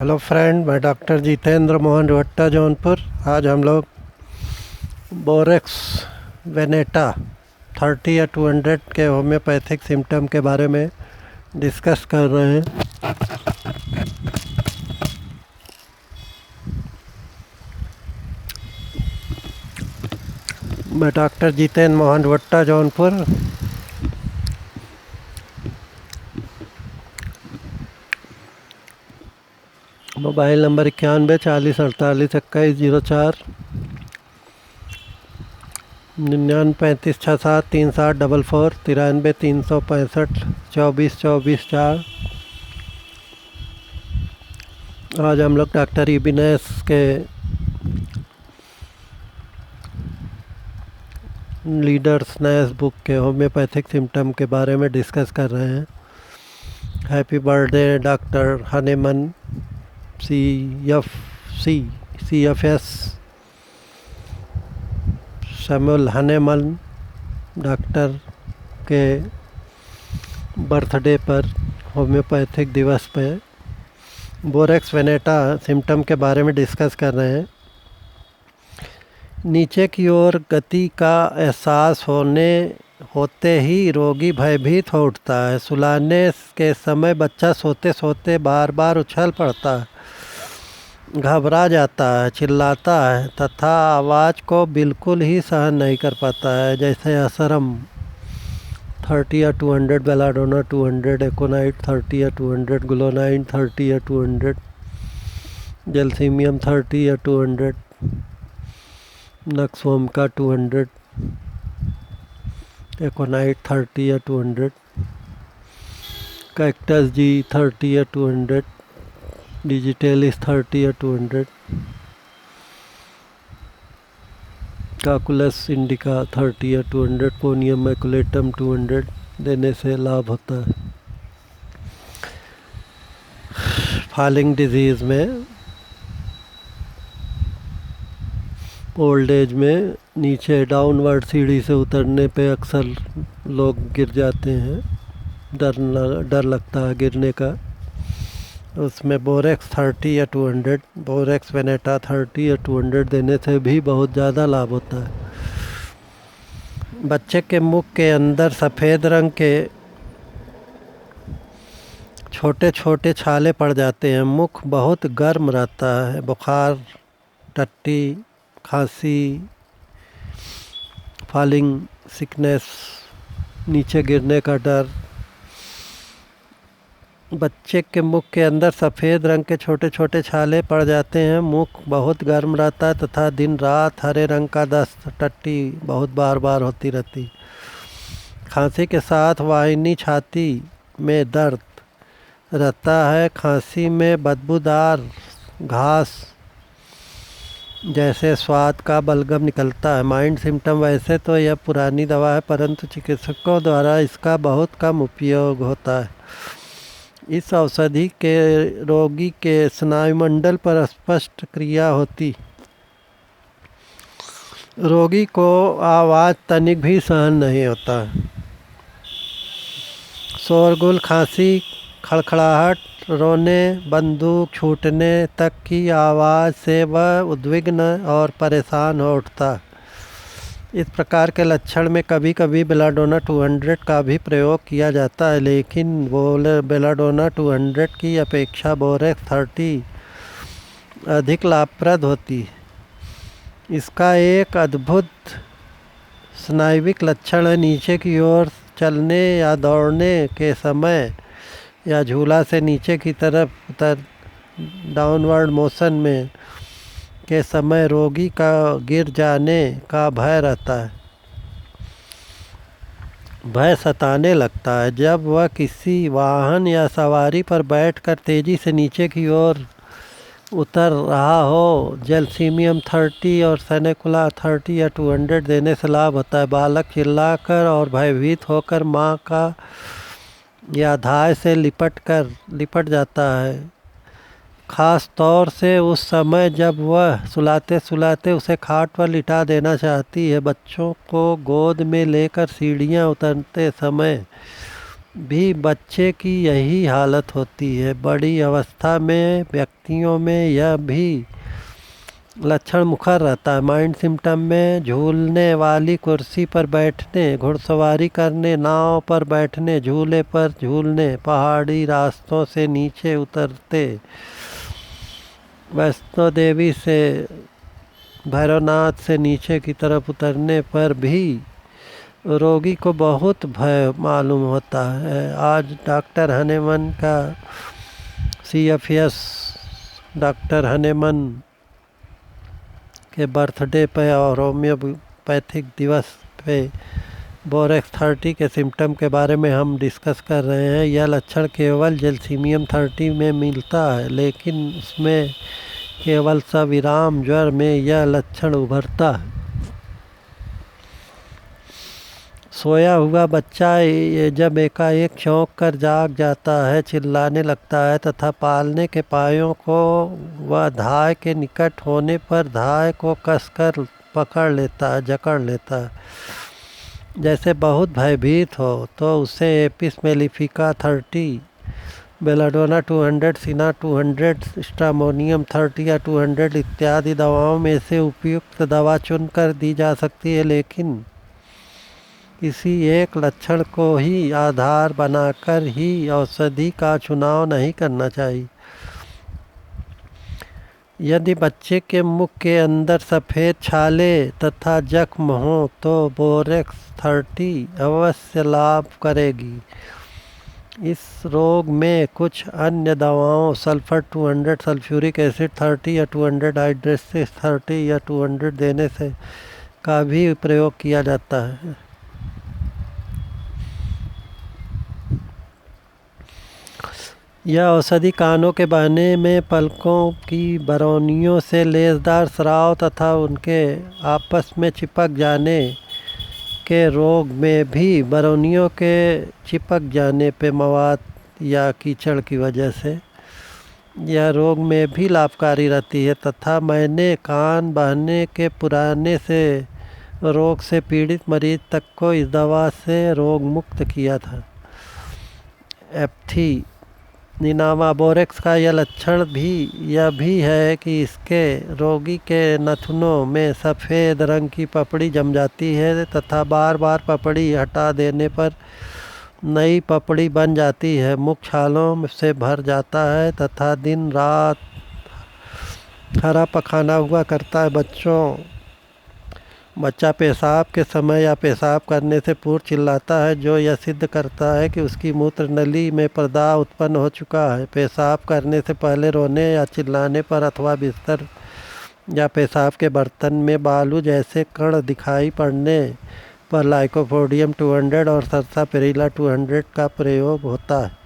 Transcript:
Hello friend, मैं doctor Jitendra Mohan भट्टा, जौनपुर। आज हम लोग बोरेक्स वेनेटा 30 या 200 के होम्योपैथिक सिम्टम के बारे में डिस्कस कर रहे हैं। मैं डॉक्टर जितेंद्र मोहन भट्टा, जौनपुर। Mobile number 91 40 48 21 04, 99 35 67 360 44, 93 365 24 24 4। आज हम लोग डॉक्टर इबिनेस के लीडर्स नैस बुक के होम्योपैथिक सिम्टम के बारे में डिस्कस कर रहे हैं। Happy birthday doctor Hahnemann, CFS Samuel Hahnemann doctor के बर्थडे पर होम्योपैथिक दिवस पे बोरेक्स वेनेटा सिम्टम के बारे में डिस्कस कर रहे हैं। नीचे की ओर गति का एहसास होते ही रोगी भयभीत हो उठता है। सुलाने के समय बच्चा सोते सोते बार बार उछल पड़ता है, घबरा जाता है, चिल्लाता है तथा आवाज़ को बिल्कुल ही सहन नहीं कर पाता है, जैसे असरम 30 या 200, बेलाडोना 200, एकोनाइट 30 या 200, ग्लोनाइन 30 या 200, जेलसीमियम 30 या 200, नक्सवोमका 200, एकोनाइट 30 या 200, कैक्टस जी 30 या 200, डिजिटेलिस 30 या 200, काकुलस इंडिका 30 या 200, कोनियम मैकुलेटम 200 देने से लाभ होता है। फॉलिंग डिजीज़ में, ओल्ड एज में नीचे डाउनवर्ड सीढ़ी से उतरने पे अक्सर लोग गिर जाते हैं, डर लगता है गिरने का। उसमें बोरेक्स 30 या 200, बोरेक्स वेनेटा 30 या 200 देने से भी बहुत ज़्यादा लाभ होता है। बच्चे के मुख के अंदर सफ़ेद रंग के छोटे छोटे छाले पड़ जाते हैं। मुख बहुत गर्म रहता है। बुखार, टट्टी, खांसी, फॉलिंग सिकनेस, नीचे गिरने का डर। बच्चे के मुख के अंदर सफ़ेद रंग के छोटे छोटे छाले पड़ जाते हैं। मुख बहुत गर्म रहता है तथा दिन रात हरे रंग का दस्त, टट्टी बहुत बार बार होती रहती। खांसी के साथ वाहिनी छाती में दर्द रहता है। खांसी में बदबूदार घास जैसे स्वाद का बलगम निकलता है। माइल्ड सिम्टम, वैसे तो यह पुरानी दवा है परंतु चिकित्सकों द्वारा इसका बहुत कम उपयोग होता है। इस औषधि के रोगी के स्नायुमंडल पर स्पष्ट क्रिया होती। रोगी को आवाज़ तनिक भी सहन नहीं होता। शोरगुल, खांसी, खड़खड़ाहट, रोने, बंदूक छूटने तक की आवाज़ से वह उद्विग्न और परेशान हो उठता। इस प्रकार के लक्षण में कभी कभी बेलाडोना 200 का भी प्रयोग किया जाता है, लेकिन बेलाडोना 200 की अपेक्षा बोरेक्स 30 अधिक लाभप्रद होती। इसका एक अद्भुत स्नायुविक लक्षण है। नीचे की ओर चलने या दौड़ने के समय या झूला से नीचे की तरफ डाउनवर्ड मोशन में के समय रोगी का गिर जाने का भय रहता है। भय सताने लगता है। जब वह किसी वाहन या सवारी पर बैठकर तेज़ी से नीचे की ओर उतर रहा हो। जेलसीमियम 30 और सेनेकुला 30 या 200 देने से लाभ होता है। बालक चिल्लाकर और भयभीत होकर माँ का या धाय से लिपट जाता है, ख़ास तौर से उस समय जब वह सुलाते सुलाते उसे खाट पर लिटा देना चाहती है। बच्चों को गोद में लेकर सीढ़ियाँ उतरते समय भी बच्चे की यही हालत होती है। बड़ी अवस्था में व्यक्तियों में यह भी लक्षण मुखर रहता है। माइंड सिम्टम में झूलने वाली कुर्सी पर बैठने, घुड़सवारी करने, नाव पर बैठने, झूले पर झूलने, पहाड़ी रास्तों से नीचे उतरते, वैष्णो देवी से भैरवनाथ से नीचे की तरफ उतरने पर भी रोगी को बहुत भय मालूम होता है। आज डॉक्टर हनेमन का CFS डॉक्टर हनेमन के बर्थडे पे और होम्योपैथिक दिवस पे बोरेक्स 30 के सिम्टम के बारे में हम डिस्कस कर रहे हैं। यह लक्षण केवल जैल्सीमियम 30 में मिलता है, लेकिन उसमें केवल सविराम ज्वर में यह लक्षण उभरता है। सोया हुआ बच्चा जब एकाएक चौंक कर जाग जाता है, चिल्लाने लगता है तथा पालने के पायों को व धाय के निकट होने पर धाय को कसकर पकड़ लेता है, जकड़ लेता है, जैसे बहुत भयभीत हो, तो उसे एपिस मेलिफिका 30, बेलाडोना 200, सिना 200, स्ट्रामोनियम 30 या 200 इत्यादि दवाओं में से उपयुक्त दवा चुनकर दी जा सकती है, लेकिन किसी एक लक्षण को ही आधार बनाकर ही औषधि का चुनाव नहीं करना चाहिए। यदि बच्चे के मुख के अंदर सफ़ेद छाले तथा जख्म हो तो बोरेक्स 30 अवश्य लाभ करेगी। इस रोग में कुछ अन्य दवाओं सल्फर 200, सल्फ्यूरिक एसिड 30 या 200, हाइड्रेसिस 30 या 200 देने से का भी प्रयोग किया जाता है। यह औषधि कानों के बहने में, पलकों की बरौनियों से लेसदार स्राव तथा उनके आपस में चिपक जाने के रोग में भी, बरौनियों के चिपक जाने पे मवाद या कीचड़ की वजह से यह रोग में भी लाभकारी रहती है। तथा मैंने कान बहने के पुराने से रोग से पीड़ित मरीज तक को इस दवा से रोग मुक्त किया था। एप्थी निनामा बोरेक्स का यह लक्षण भी यह भी है कि इसके रोगी के नथुनों में सफ़ेद रंग की पपड़ी जम जाती है तथा बार बार पपड़ी हटा देने पर नई पपड़ी बन जाती है। मुख छालों से भर जाता है तथा दिन रात हरा पखाना हुआ करता है। बच्चा पेशाब के समय या पेशाब करने से पूर्व चिल्लाता है, जो यह सिद्ध करता है कि उसकी मूत्र नली में प्रदाह उत्पन्न हो चुका है। पेशाब करने से पहले रोने या चिल्लाने पर अथवा बिस्तर या पेशाब के बर्तन में बालू जैसे कण दिखाई पड़ने पर लाइकोपोडियम 200 और सरसापेरिला 200 का प्रयोग होता है।